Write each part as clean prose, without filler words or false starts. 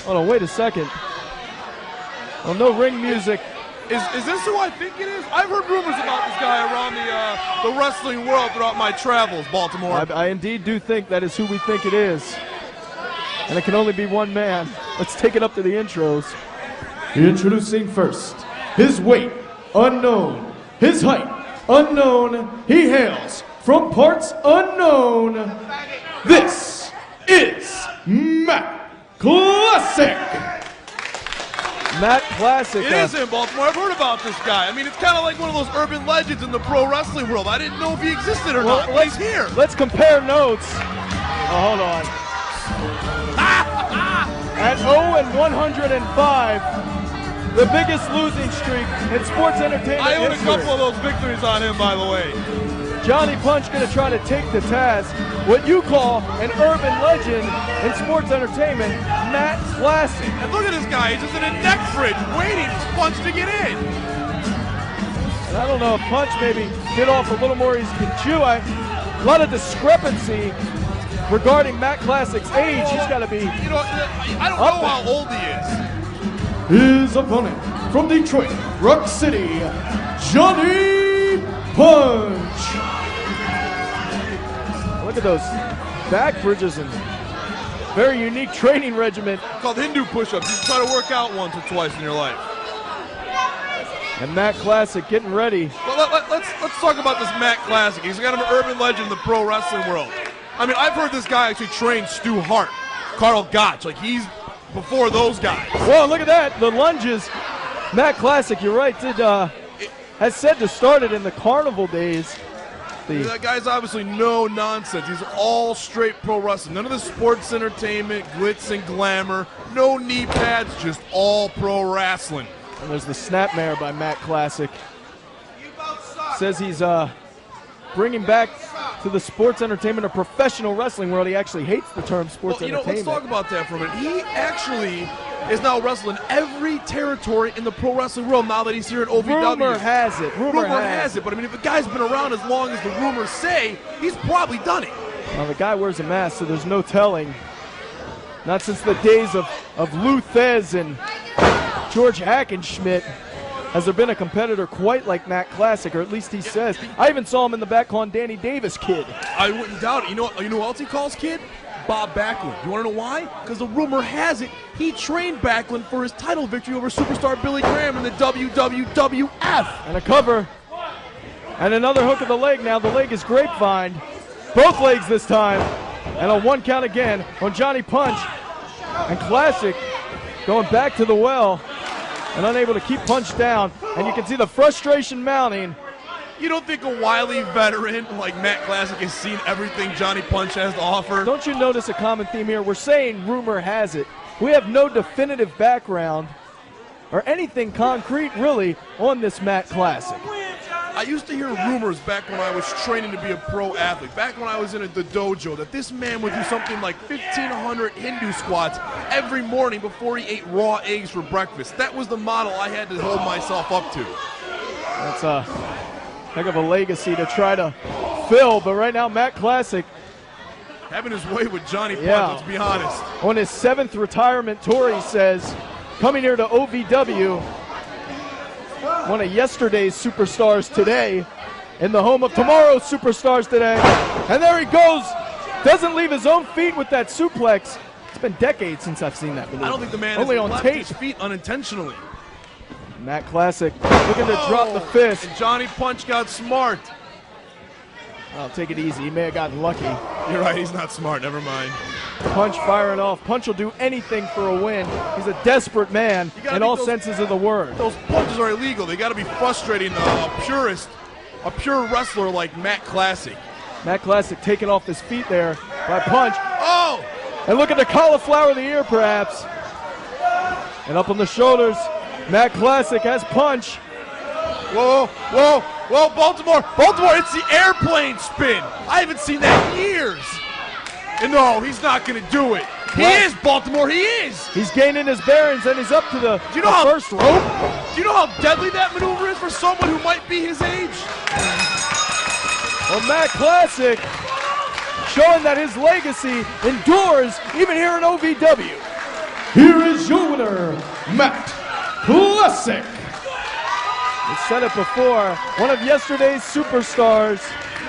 Hold on, wait a second. Well, no ring music. Is this who I think it is? I've heard rumors about this guy around the wrestling world throughout my travels, Baltimore. I indeed do think that is who we think it is. And it can only be one man. Let's take it up to the intros. Introducing first, his weight, unknown. His height, unknown. He hails from parts unknown. This is Matt Classic. Matt Classic. It is in Baltimore. I've heard about this guy. I mean, it's kind of like one of those urban legends in the pro wrestling world. I didn't know if he existed or not, but he's here. Let's compare notes. Oh, hold on. At 0-105, the biggest losing streak in sports entertainment I own history. a couple of those victories on him, by the way. Johnny Punch going to try to take to task what you call an urban legend in sports entertainment, Matt Classic. And look at this guy. He's just in a neck fridge waiting for Punch to get in. And I don't know if Punch maybe bit off a little more he can chew. A lot of discrepancy regarding Matt Classic's age. He's got to be. You know, I don't know how old he is. His opponent from Detroit, Rock City, Johnny Punch. Look at those back bridges and very unique training regimen. Called Hindu push-ups. You try to work out once or twice in your life. And Matt Classic getting ready. Well, let's talk about this Matt Classic. He's kind of an urban legend in the pro wrestling world. I mean, I've heard this guy actually train Stu Hart, Carl Gotch. Like, he's before those guys. Whoa, look at that. The lunges. Matt Classic, you're right, has said to start it in the carnival days. That guy's obviously no nonsense. He's all straight pro wrestling. None of the sports entertainment, glitz and glamour. No knee pads, just all pro wrestling. And there's the snapmare by Matt Classic. Says he's bringing back to the sports entertainment or professional wrestling world. He actually hates the term sports entertainment. Let's talk about that for a minute. He actually is now wrestling every territory in the pro wrestling world now that he's here at OVW. Rumor has it. Rumor has it. But I mean, if a guy's been around as long as the rumors say, he's probably done it. Well, the guy wears a mask, so there's no telling. Not since the days of Lou Thez and George Hackenschmidt has there been a competitor quite like Matt Classic, or at least he says. I even saw him in the back calling Danny Davis kid. I wouldn't doubt it. You know who else he calls kid? Bob Backlund. You want to know why? Because the rumor has it he trained Backlund for his title victory over superstar Billy Graham in the WWF. And a cover. And another hook of the leg now. The leg is grapevine. Both legs this time. And a 1 count again on Johnny Punch. And Classic going back to the well and unable to keep Punch down. And you can see the frustration mounting. You don't think a wily veteran like Matt Classic has seen everything Johnny Punch has to offer? Don't you notice a common theme here? We're saying rumor has it. We have no definitive background or anything concrete really on this Matt Classic. I used to hear rumors back when I was training to be a pro athlete, back when I was in the dojo, that this man would do something like 1,500 Hindu squats every morning before he ate raw eggs for breakfast. That was the model I had to hold myself up to. That's a heck of a legacy to try to fill, but right now Matt Classic having his way with Johnny Punch, let's be honest. On his 7th retirement tour, he says, coming here to OVW, one of yesterday's superstars today, in the home of tomorrow's superstars today. And there he goes. Doesn't leave his own feet with that suplex. It's been decades since I've seen that maneuver. I don't think the man only has on left tape. his feet unintentionally. Matt Classic looking to drop the fist. And Johnny Punch got smart. I'll take it easy. He may have gotten lucky. You're right, he's not smart. Never mind. Punch firing off. Punch will do anything for a win. He's a desperate man in all senses of the word. Those punches are illegal. They got to be frustrating a pure wrestler like Matt Classic. Matt Classic taking off his feet there by Punch. Oh! And look at the cauliflower of the ear, perhaps. And up on the shoulders, Matt Classic has Punch. Whoa, whoa, whoa, Baltimore, it's the airplane spin. I haven't seen that in years. And no, he's not going to do it. He is, Baltimore, he is. He's gaining his bearings, and he's up to the first rope. Do you know how deadly that maneuver is for someone who might be his age? Well, Matt Classic showing that his legacy endures even here in OVW. here is your winner, Matt Classic. We said it before, one of yesterday's superstars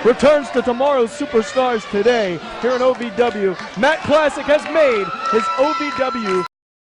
returns to tomorrow's superstars today here in OVW. Matt Classic has made his OVW